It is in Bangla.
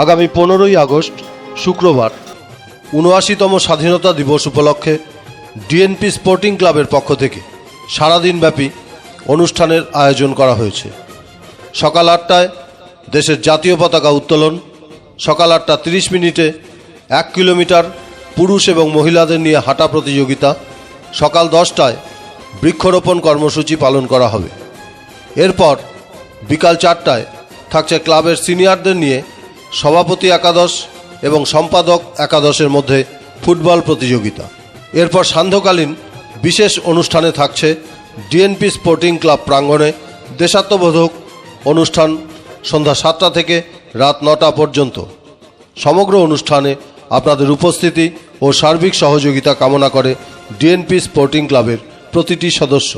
আগামী 15ই আগস্ট শুক্রবার ৭৯তম স্বাধীনতা দিবস উপলক্ষে ডিএনপি স্পোর্টিং ক্লাবের পক্ষ থেকে সারাদিনব্যাপী অনুষ্ঠানের আয়োজন করা হয়েছে। সকাল ৮টায় দেশের জাতীয় পতাকা উত্তোলন, সকাল ৮:৩০ 1 কিলোমিটার পুরুষ এবং মহিলাদের নিয়ে হাঁটা প্রতিযোগিতা, সকাল 10টায় বৃক্ষরোপণ কর্মসূচি পালন করা হবে। এরপর বিকাল 4টায় থাকছে ক্লাবের সিনিয়রদের নিয়ে সভাপতি একাদশ এবং সম্পাদক একাদশের মধ্যে ফুটবল প্রতিযোগিতা। এরপর সান্ধ্যকালীন বিশেষ অনুষ্ঠানে থাকছে ডিএনপি স্পোর্টিং ক্লাব প্রাঙ্গণে দেশাত্মবোধক অনুষ্ঠান সন্ধ্যা 7টা থেকে রাত 9টা পর্যন্ত। সমগ্র অনুষ্ঠানে আপনাদের উপস্থিতি ও সার্বিক সহযোগিতা কামনা করে ডিএনপি স্পোর্টিং ক্লাবের প্রতিটি সদস্য।